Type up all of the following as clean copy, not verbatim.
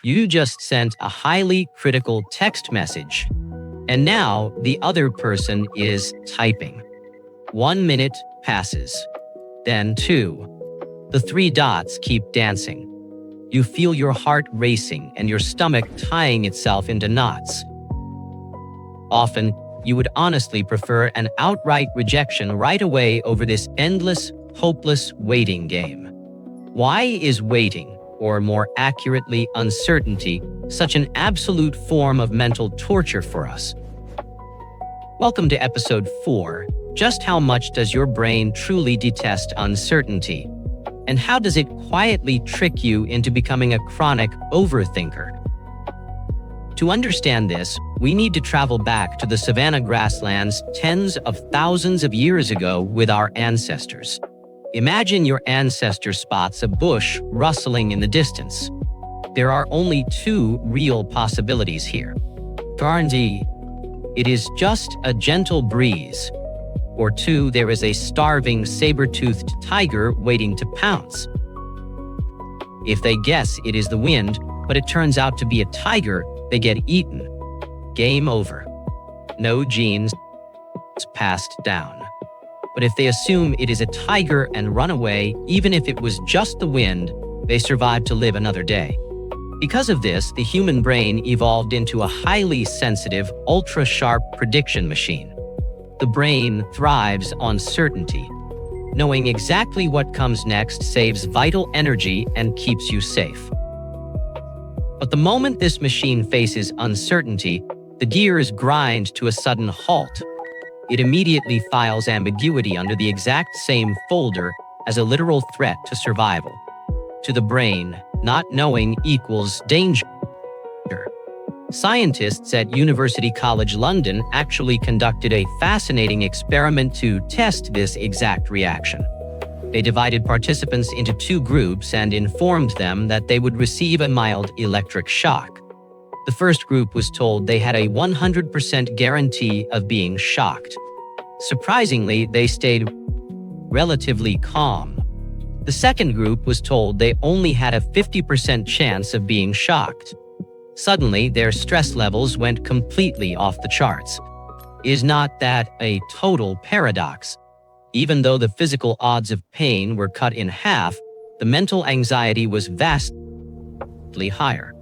You just sent a highly critical text message, and now the other person is typing. 1 minute passes, then 2. The 3 dots keep dancing. You feel your heart racing and your stomach tying itself into knots. Often, you would honestly prefer an outright rejection right away over this endless, hopeless waiting game. Why is waiting, or more accurately, uncertainty, such an absolute form of mental torture for us? Welcome to episode 4. Just how much does your brain truly detest uncertainty? And how does it quietly trick you into becoming a chronic overthinker? To understand this, we need to travel back to the savanna grasslands tens of thousands of years ago with our ancestors. Imagine your ancestor spots a bush rustling in the distance. There are only 2 real possibilities here. Guarantee, it is just a gentle breeze. Or 2, there is a starving saber-toothed tiger waiting to pounce. If they guess it is the wind, but it turns out to be a tiger, they get eaten. Game over. No genes passed down. But if they assume it is a tiger and run away, even if it was just the wind, they survive to live another day. Because of this, the human brain evolved into a highly sensitive, ultra-sharp prediction machine. The brain thrives on certainty. Knowing exactly what comes next saves vital energy and keeps you safe. But the moment this machine faces uncertainty, the gears grind to a sudden halt. It immediately files ambiguity under the exact same folder as a literal threat to survival. To the brain, not knowing equals danger. Scientists at University College London actually conducted a fascinating experiment to test this exact reaction. They divided participants into 2 groups and informed them that they would receive a mild electric shock. The first group was told they had a 100% guarantee of being shocked. Surprisingly, they stayed relatively calm. The second group was told they only had a 50% chance of being shocked. Suddenly, their stress levels went completely off the charts. Is not that a total paradox? Even though the physical odds of pain were cut in half, the mental anxiety was vastly higher.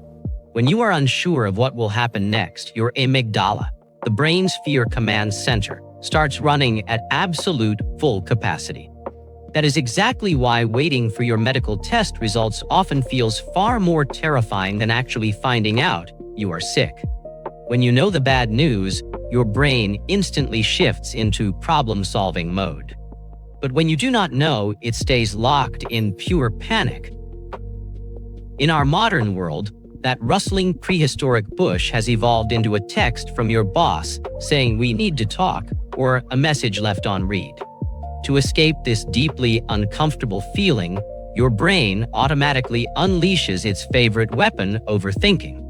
When you are unsure of what will happen next, your amygdala, the brain's fear command center, starts running at absolute full capacity. That is exactly why waiting for your medical test results often feels far more terrifying than actually finding out you are sick. When you know the bad news, your brain instantly shifts into problem-solving mode. But when you do not know, it stays locked in pure panic. In our modern world, that rustling prehistoric bush has evolved into a text from your boss saying we need to talk, or a message left on read. To escape this deeply uncomfortable feeling, your brain automatically unleashes its favorite weapon, overthinking.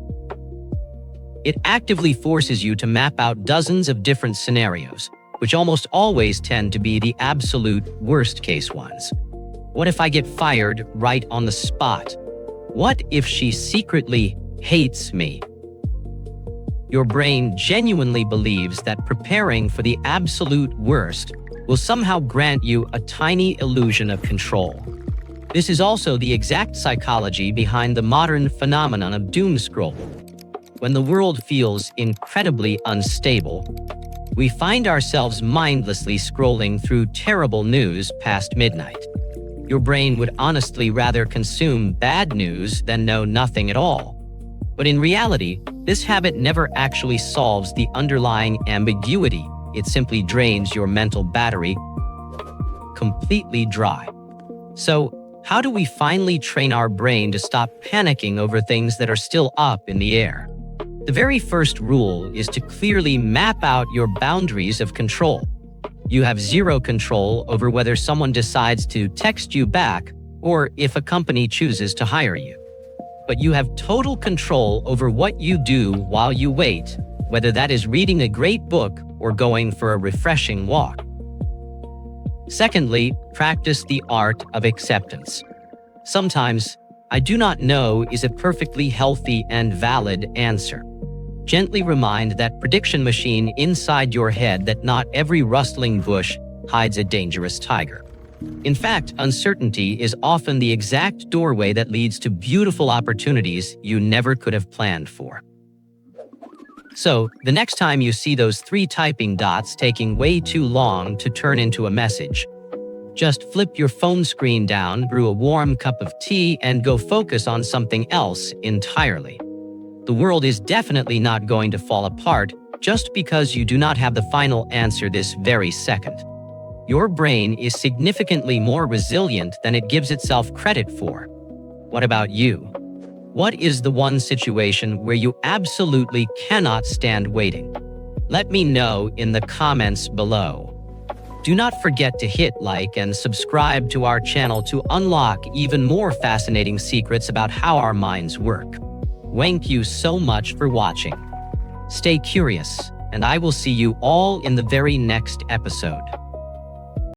It actively forces you to map out dozens of different scenarios, which almost always tend to be the absolute worst-case ones. What if I get fired right on the spot? What if she secretly hates me? Your brain genuinely believes that preparing for the absolute worst will somehow grant you a tiny illusion of control. This is also the exact psychology behind the modern phenomenon of doomscrolling. When the world feels incredibly unstable, we find ourselves mindlessly scrolling through terrible news past midnight. Your brain would honestly rather consume bad news than know nothing at all. But in reality, this habit never actually solves the underlying ambiguity. It simply drains your mental battery completely dry. So, how do we finally train our brain to stop panicking over things that are still up in the air? The very first rule is to clearly map out your boundaries of control. You have zero control over whether someone decides to text you back or if a company chooses to hire you. But you have total control over what you do while you wait, whether that is reading a great book or going for a refreshing walk. Secondly, practice the art of acceptance. Sometimes I do not know is a perfectly healthy and valid answer. Gently remind that prediction machine inside your head that not every rustling bush hides a dangerous tiger. In fact, uncertainty is often the exact doorway that leads to beautiful opportunities you never could have planned for. So, the next time you see those 3 typing dots taking way too long to turn into a message, just flip your phone screen down, brew a warm cup of tea, and go focus on something else entirely. The world is definitely not going to fall apart just because you do not have the final answer this very second. Your brain is significantly more resilient than it gives itself credit for. What about you? What is the one situation where you absolutely cannot stand waiting? Let me know in the comments below. Do not forget to hit like and subscribe to our channel to unlock even more fascinating secrets about how our minds work. Thank you so much for watching. Stay curious, and I will see you all in the very next episode.